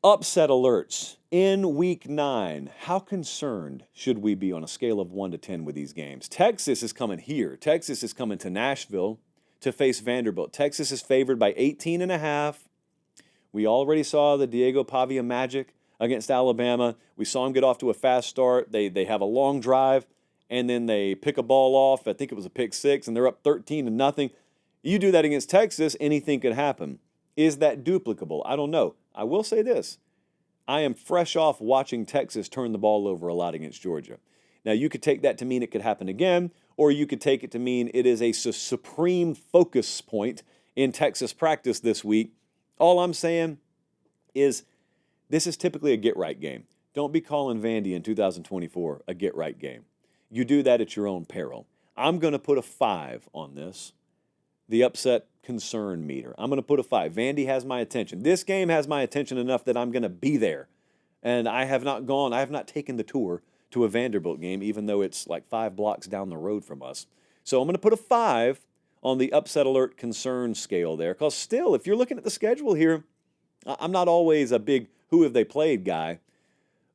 Upset alerts in week 9. How concerned should we be on a scale of 1 to 10 with these games? Texas is coming here. Texas is coming to Nashville to face Vanderbilt. Texas is favored by 18.5. We already saw the Diego Pavia magic against Alabama. We saw them get off to a fast start. They have a long drive, and then they pick a ball off. I think it was a pick six, and they're up 13-0. You do that against Texas, anything could happen. Is that duplicable? I don't know. I will say this. I am fresh off watching Texas turn the ball over a lot against Georgia. Now, you could take that to mean it could happen again, or you could take it to mean it is a supreme focus point in Texas practice this week. All I'm saying is this is typically a get-right game. Don't be calling Vandy in 2024 a get-right game. You do that at your own peril. I'm going to put a 5 on this, the upset concern meter. I'm going to put a 5. Vandy has my attention. This game has my attention enough that I'm going to be there. And I have not taken the tour to a Vanderbilt game, even though it's like 5 blocks down the road from us. So I'm going to put a 5 on the upset alert concern scale there. Because still, if you're looking at the schedule here, I'm not always a big who have they played guy.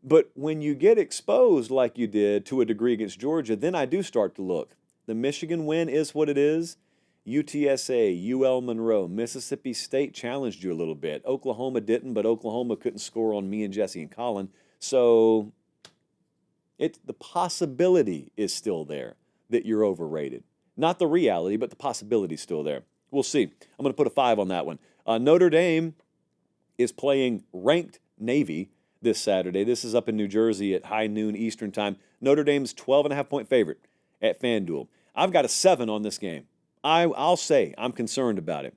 But when you get exposed like you did to a degree against Georgia, then I do start to look. The Michigan win is what it is. UTSA, UL Monroe, Mississippi State challenged you a little bit. Oklahoma didn't, but Oklahoma couldn't score on me and Jesse and Colin. So the possibility is still there that you're overrated. Not the reality, but the possibility is still there. We'll see. I'm going to put a 5 on that one. Notre Dame is playing ranked Navy this Saturday. This is up in New Jersey at high noon Eastern time. Notre Dame's 12.5-point favorite at FanDuel. I've got a 7 on this game. I'll say I'm concerned about it.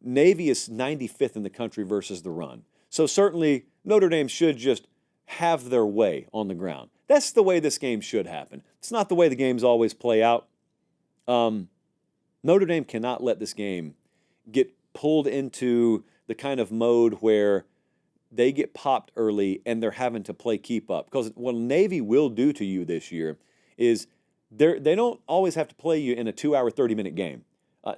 Navy is 95th in the country versus the run. So certainly Notre Dame should just have their way on the ground. That's the way this game should happen. It's not the way the games always play out. Notre Dame cannot let this game get pulled into the kind of mode where they get popped early and they're having to play keep up. Because what Navy will do to you this year is they don't always have to play you in a 2-hour, 30-minute game.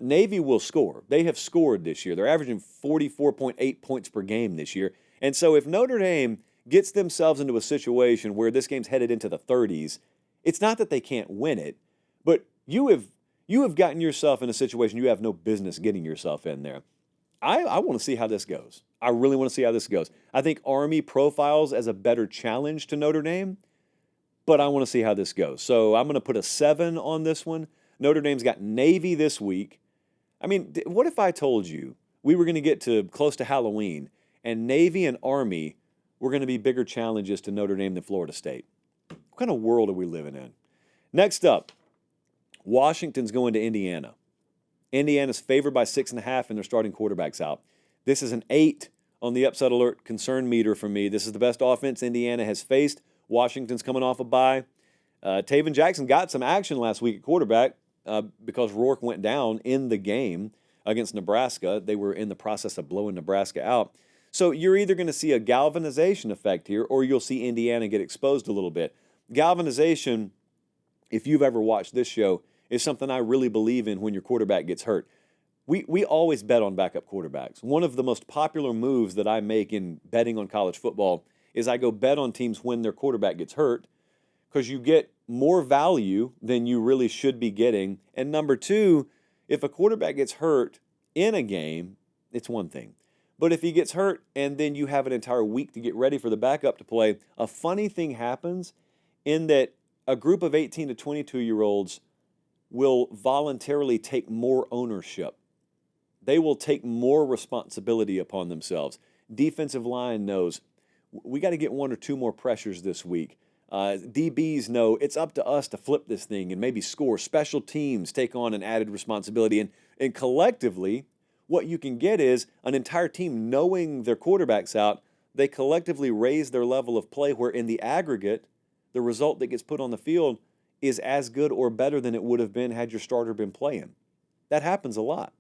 Navy will score. They have scored this year. They're averaging 44.8 points per game this year. And so if Notre Dame gets themselves into a situation where this game's headed into the 30s, it's not that they can't win it, but you have gotten yourself in a situation you have no business getting yourself in there. I want to see how this goes. I really want to see how this goes. I think Army profiles as a better challenge to Notre Dame, but I want to see how this goes. So I'm going to put a 7 on this one. Notre Dame's got Navy this week. I mean, what if I told you we were going to get to close to Halloween and Navy and Army were going to be bigger challenges to Notre Dame than Florida State? What kind of world are we living in? Next up, Washington's going to Indiana. Indiana's favored by 6.5 and their starting quarterback's out. This is an 8 on the upset alert concern meter for me. This is the best offense Indiana has faced. Washington's coming off a bye. Taven Jackson got some action last week at quarterback because Rourke went down in the game against Nebraska. They were in the process of blowing Nebraska out. So you're either going to see a galvanization effect here or you'll see Indiana get exposed a little bit. Galvanization, if you've ever watched this show, is something I really believe in when your quarterback gets hurt. We always bet on backup quarterbacks. One of the most popular moves that I make in betting on college football is I go bet on teams when their quarterback gets hurt because you get more value than you really should be getting. And number two, if a quarterback gets hurt in a game, it's one thing. But if he gets hurt and then you have an entire week to get ready for the backup to play, a funny thing happens in that a group of 18 to 22-year-olds will voluntarily take more ownership. They will take more responsibility upon themselves. Defensive line knows, we got to get 1 or 2 more pressures this week. DBs know it's up to us to flip this thing and maybe score. Special teams take on an added responsibility. And collectively, what you can get is an entire team knowing their quarterback's out. They collectively raise their level of play where in the aggregate, the result that gets put on the field is as good or better than it would have been had your starter been playing. That happens a lot.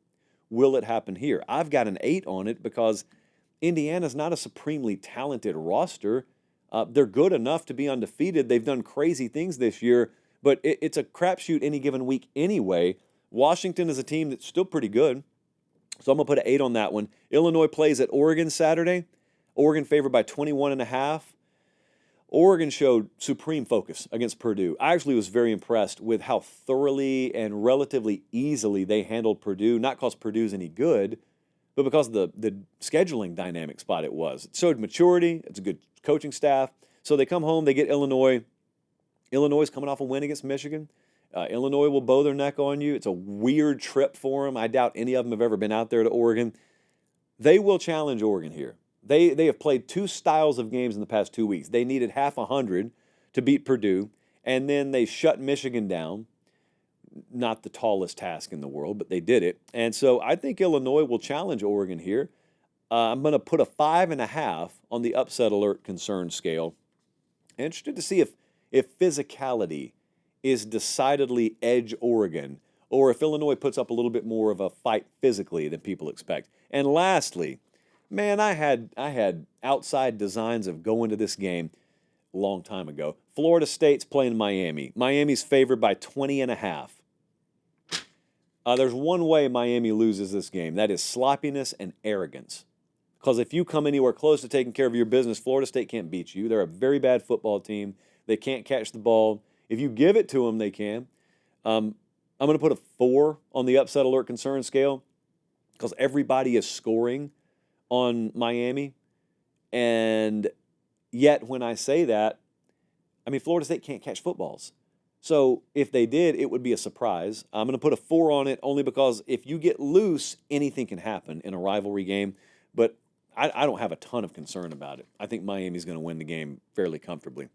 Will it happen here? I've got an 8 on it because Indiana's not a supremely talented roster. They're good enough to be undefeated. They've done crazy things this year, but it's a crapshoot any given week anyway. Washington is a team that's still pretty good, so I'm going to put an 8 on that one. Illinois plays at Oregon Saturday. Oregon favored by 21.5. Oregon showed supreme focus against Purdue. I actually was very impressed with how thoroughly and relatively easily they handled Purdue, not because Purdue's any good, but because of the scheduling dynamic spot it was. It showed maturity. It's a good coaching staff. So they come home, they get Illinois. Illinois is coming off a win against Michigan. Illinois will bow their neck on you. It's a weird trip for them. I doubt any of them have ever been out there to Oregon. They will challenge Oregon here. They have played two styles of games in the past 2 weeks. They needed half 100 to beat Purdue, and then they shut Michigan down. Not the tallest task in the world, but they did it. And so I think Illinois will challenge Oregon here. I'm going to put a 5.5 on the upset alert concern scale. Interested to see if physicality is decidedly edge Oregon, or if Illinois puts up a little bit more of a fight physically than people expect. And lastly, man, I had outside designs of going to this game a long time ago. Florida State's playing Miami. Miami's favored by 20.5. There's one way Miami loses this game. That is sloppiness and arrogance. Because if you come anywhere close to taking care of your business, Florida State can't beat you. They're a very bad football team. They can't catch the ball. If you give it to them, they can. I'm going to put a 4 on the upset alert concern scale because everybody is scoring on Miami. And yet when I say that, I mean, Florida State can't catch footballs. So if they did, it would be a surprise. I'm going to put a 4 on it only because if you get loose, anything can happen in a rivalry game. But I don't have a ton of concern about it. I think Miami's going to win the game fairly comfortably.